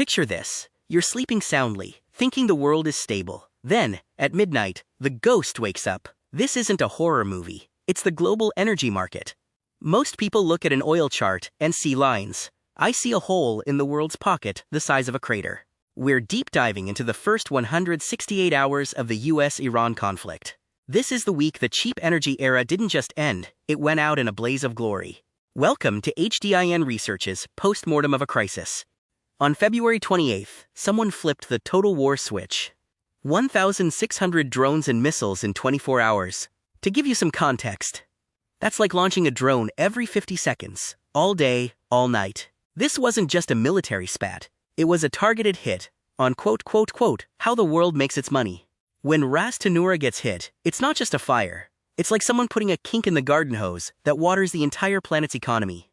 Picture this. You're sleeping soundly, thinking the world is stable. Then, at midnight, the ghost wakes up. This isn't a horror movie. It's the global energy market. Most people look at an oil chart and see lines. I see a hole in the world's pocket the size of a crater. We're deep diving into the first 168 hours of the US-Iran conflict. This is the week the cheap energy era didn't just end, it went out in a blaze of glory. Welcome to HDIN Research's Postmortem of a Crisis. On February 28th, someone flipped the total war switch. 1,600 drones and missiles in 24 hours. To give you some context, that's like launching a drone every 50 seconds, all day, all night. This wasn't just a military spat. It was a targeted hit on how the world makes its money. When Ras Tanura gets hit, it's not just a fire. It's like someone putting a kink in the garden hose that waters the entire planet's economy.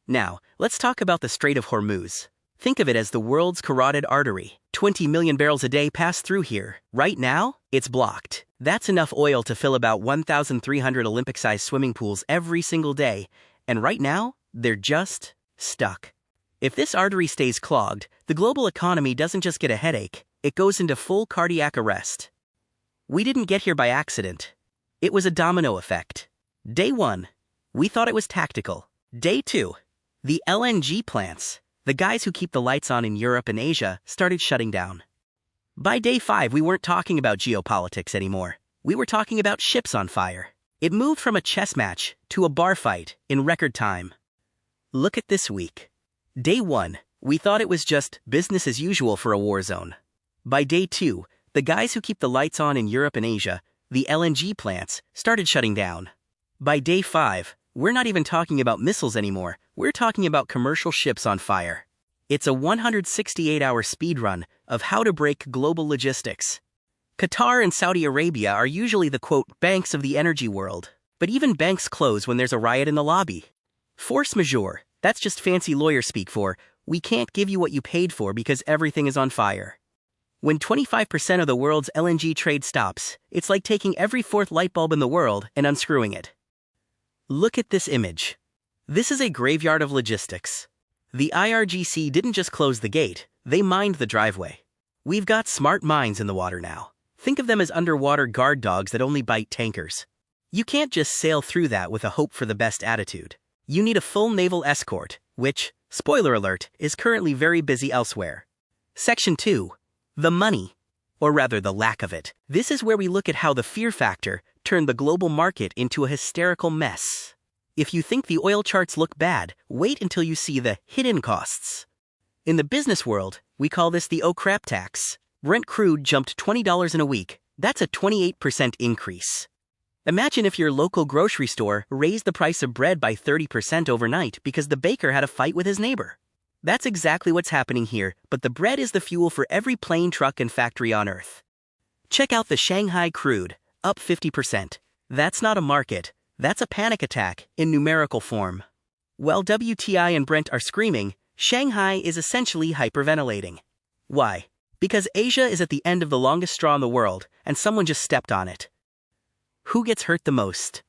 Now, let's talk about the Strait of Hormuz. Think of it as the world's carotid artery. 20 million barrels a day pass through here. Right now, it's blocked. That's enough oil to fill about 1,300 Olympic-sized swimming pools every single day. And right now, they're just stuck. If this artery stays clogged, the global economy doesn't just get a headache, it goes into full cardiac arrest. We didn't get here by accident. It was a domino effect. Day 1, we thought it was tactical. Day 2, the LNG plants, the guys who keep the lights on in Europe and Asia, started shutting down. By day 5, we weren't talking about geopolitics anymore. We were talking about ships on fire. It moved from a chess match to a bar fight in record time. Look at this week. Day 1, we thought it was just business as usual for a war zone. By day 2, the guys who keep the lights on in Europe and Asia, the LNG plants, started shutting down. By day 5, we're not even talking about missiles anymore, we're talking about commercial ships on fire. It's a 168-hour speedrun of how to break global logistics. Qatar and Saudi Arabia are usually the banks of the energy world, but even banks close when there's a riot in the lobby. Force majeure. That's just fancy lawyer speak for, we can't give you what you paid for because everything is on fire. When 25% of the world's LNG trade stops, it's like taking every fourth light bulb in the world and unscrewing it. Look at this image. This is a graveyard of logistics. The IRGC didn't just close the gate, they mined the driveway. We've got smart mines in the water now. Think of them as underwater guard dogs that only bite tankers. You can't just sail through that with a hope for the best attitude. You need a full naval escort, which, spoiler alert, is currently very busy elsewhere. Section 2. The money. Or rather, the lack of it. This is where we look at how the fear factor turned the global market into a hysterical mess. If you think the oil charts look bad, wait until you see the hidden costs. In the business world, we call this the oh crap tax. Brent Crude jumped $20 in a week. That's a 28% increase. Imagine if your local grocery store raised the price of bread by 30% overnight because the baker had a fight with his neighbor. That's exactly what's happening here, but the bread is the fuel for every plane, truck, and factory on Earth. Check out the Shanghai crude, up 50%. That's not a market, that's a panic attack in numerical form. While WTI and Brent are screaming, Shanghai is essentially hyperventilating. Why? Because Asia is at the end of the longest straw in the world, and someone just stepped on it. Who gets hurt the most?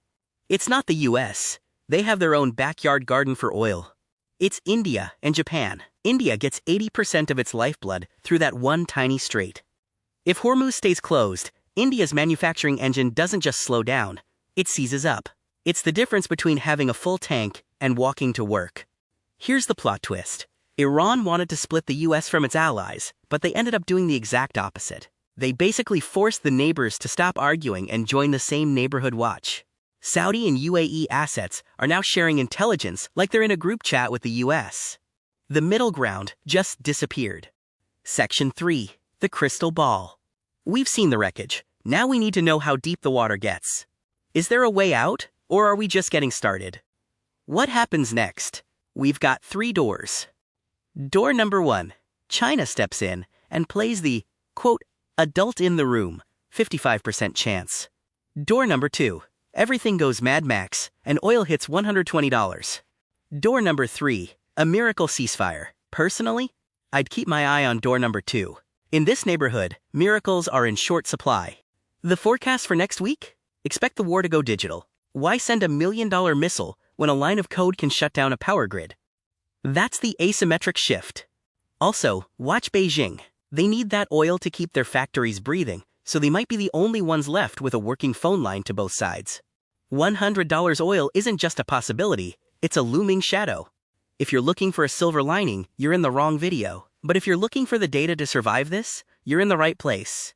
It's not the US. They have their own backyard garden for oil. It's India and Japan. India gets 80% of its lifeblood through that one tiny strait. If Hormuz stays closed, India's manufacturing engine doesn't just slow down, it seizes up. It's the difference between having a full tank and walking to work. Here's the plot twist. Iran wanted to split the US from its allies, but they ended up doing the exact opposite. They basically forced the neighbors to stop arguing and join the same neighborhood watch. Saudi and UAE assets are now sharing intelligence like they're in a group chat with the US. The middle ground just disappeared. Section 3. The crystal ball. We've seen the wreckage. Now we need to know how deep the water gets. Is there a way out, or are we just getting started? What happens next? We've got 3 doors. Door number 1. China steps in and plays the, adult in the room, 55% chance. Door number 2. Everything goes Mad Max, and oil hits $120. Door number 3. A miracle ceasefire. Personally, I'd keep my eye on door number 2. In this neighborhood, miracles are in short supply. The forecast for next week? Expect the war to go digital. Why send a $1 million missile when a line of code can shut down a power grid? That's the asymmetric shift. Also, watch Beijing. They need that oil to keep their factories breathing, so they might be the only ones left with a working phone line to both sides. $100 oil isn't just a possibility, it's a looming shadow. If you're looking for a silver lining, you're in the wrong video. But if you're looking for the data to survive this, you're in the right place.